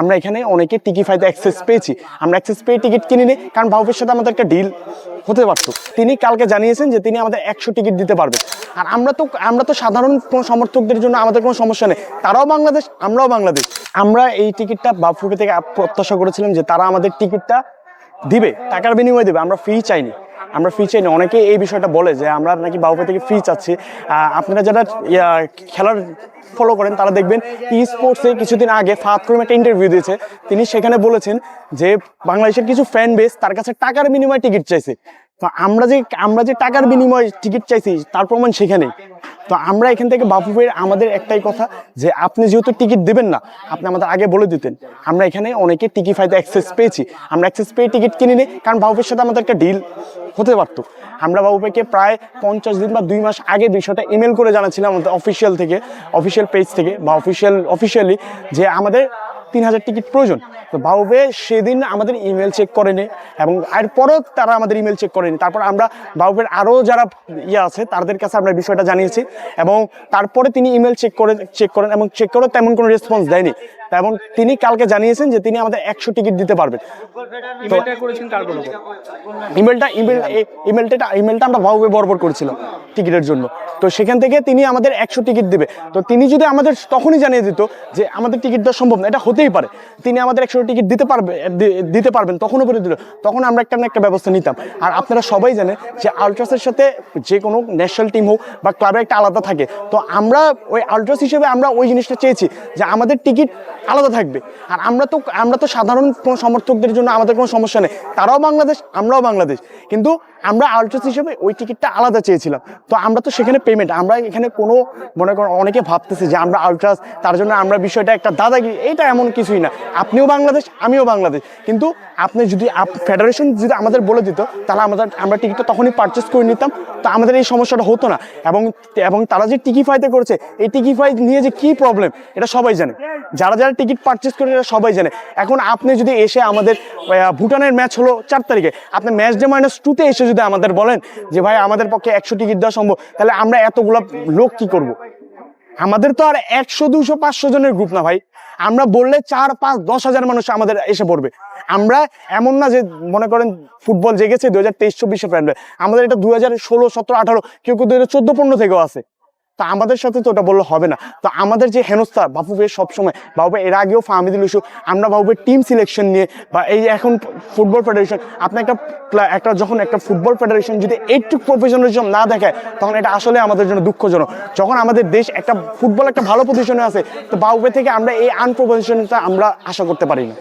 আমরা এখানে অনেকে টিকিফাইতে অ্যাক্সেস পেয়েছি, আমরা অ্যাক্সেস পেয়ে টিকিট কিনি নি, কারণ বাউফের সাথে আমাদের একটা ডিল হতে পারতো। তিনি কালকে জানিয়েছেন যে তিনি আমাদের 100 টিকিট দিতে পারবেন। আর আমরা তো সাধারণ কোনো সমর্থকদের জন্য আমাদের কোনো সমস্যা নেই, তারাও বাংলাদেশ, আমরাও বাংলাদেশ। আমরা এই টিকিটটা বাফুফে থেকে প্রত্যাশা করেছিলাম যে তারা আমাদের টিকিটটা দিবে, টাকার বিনিময়ে দেবে, আমরা ফ্রি চাইনি। অনেকে এই বিষয়টা বলে যে আমরা নাকি বাউফে থেকে ফ্রি চাচ্ছি। আপনারা যারা খেলার ফলো করেন তারা দেখবেন ই স্পোর্টসে কিছুদিন আগে ফাহাদ করিম একটা ইন্টারভিউ দিয়েছে, তিনি সেখানে বলেছেন যে বাংলাদেশের কিছু ফ্যান বেস তার কাছে টাকার বিনিময়ে টিকিট চাইছে। তো আমরা যে টাকার বিনিময়ে টিকিট চাইছি তার প্রমাণ সেখানেই। তো আমরা এখান থেকে বাফুফের আমাদের একটাই কথা যে আপনি যেহেতু টিকিট দেবেন না, আপনি আমাদের আগে বলে দিতেন। আমরা এখানে অনেকে টিকিফাইতে অ্যাক্সেস পেয়েছি, আমরা অ্যাক্সেস পেয়ে টিকিট কিনি নি, কারণ বাফুফের সাথে আমাদের একটা ডিল হতে পারতো। আমরা বাবুকে প্রায় 50 দিন বা 2 মাস আগে বিষয়টা ইমেল করে জানাচ্ছিলাম আমাদের অফিসিয়াল পেজ থেকে বা অফিসিয়ালি যে আমাদের 3000 টিকিট প্রয়োজন। তো বাউবে সেদিন আমাদের ইমেল চেক করেনি এবং এরপরও তারা আমাদের ইমেল চেক করেনি। তারপর আমরা বাউবের আরও যারা আছে তাদের কাছে আমরা বিষয়টা জানিয়েছি এবং তারপরে তিনি ইমেল চেক করেন এবং চেক করে তেমন কোনো রেসপন্স দেয়নি। এবং তিনি কালকে জানিয়েছেন যে তিনি আমাদের 100 টিকিট দিতে পারবেন। ইমেলটা আমরা বাউবে বরাবর করেছিলাম টিকিটের জন্য। তো সেখান থেকে তিনি আমাদের 100 টিকিট দিবে। তো তিনি যদি আমাদের তখনই জানিয়ে দিত যে আমাদের টিকিট দেওয়া সম্ভব না, এটা হতেই পারে, তিনি আমাদের 100 টিকিট দিতে পারবেন, তখনও বলে দিল, তখন আমরা একটা ব্যবস্থা নিতাম। আর আপনারা সবাই জানেন যে আলট্রাসের সাথে যে কোনো ন্যাশনাল টিম হোক বা ক্লাবের একটা আলাদা থাকে। তো আমরা ওই আলট্রাস হিসেবে আমরা ওই জিনিসটা চেয়েছি যে আমাদের টিকিট আলাদা থাকবে। আর আমরা তো সাধারণ কোনো সমর্থকদের জন্য আমাদের কোনো সমস্যা নেই, তারাও বাংলাদেশ, আমরাও বাংলাদেশ। কিন্তু আমরা আলট্রাস হিসেবে ওই টিকিটটা আলাদা চেয়েছিলাম। তো আমরা তো সেখানে পেমেন্ট, আমরা এখানে কোনো মনে করেন অনেকে ভাবতেছে যে আমরা আলট্রাস, তার জন্য আমরা বিষয়টা একটা দাদাগিরি, এইটা এমন কিছুই না। আপনিও বাংলাদেশ, আমিও বাংলাদেশ। কিন্তু আপনি যদি ফেডারেশন যদি আমাদের বলে দিত তাহলে আমরা টিকিটটা তখনই পারচেস করে নিতাম, তো আমাদের এই সমস্যাটা হতো না। এবং তারা যে টিকিফাইতে করেছে, এই টিকিফাই নিয়ে যে কী প্রবলেম এটা সবাই জানে, যারা টিকিট পারচেস করে এটা সবাই জানে। এখন আপনি যদি এসে আমাদের ভুটানের ম্যাচ হলো 4 তারিখে, আপনি ম্যাচ ডে -2-তে এসে যদি আমাদের বলেন যে ভাই আমাদের পক্ষে 100 টিকিট দেওয়া সম্ভব, তাহলে আমরা এতগুলা লোক কি করব? আমাদের তো আর 100, 200, 500 জনের গ্রুপ না ভাই। আমরা বললে 4, 5, 10 হাজার মানুষ আমাদের এসে পড়বে। আমরা এমন না যে মনে করেন ফুটবল জেগেছে 2023-24 ফ্যান, আমাদের এটা 2016, 17, 18, কেউ 2014-15 থেকেও আছে। তা আমাদের সাথে তো ওটা বললে হবে না। তো আমাদের যে হেনস্থা বাফুফের সবসময়, বাবু এর আগেও ফাহমিদুল ইস্যু, আমরা বাবুর টিম সিলেকশন নিয়ে বা এই এখন ফুটবল ফেডারেশন, আপনি যখন একটা ফুটবল ফেডারেশন যদি একটু প্রফেশনালিজম না দেখায়, তখন এটা আসলে আমাদের জন্য দুঃখজনক। যখন আমাদের দেশ একটা ভালো পজিশনে আছে, তো বাউবে থেকে আমরা এই আনপ্রফেশনালটা আমরা আশা করতে পারি না।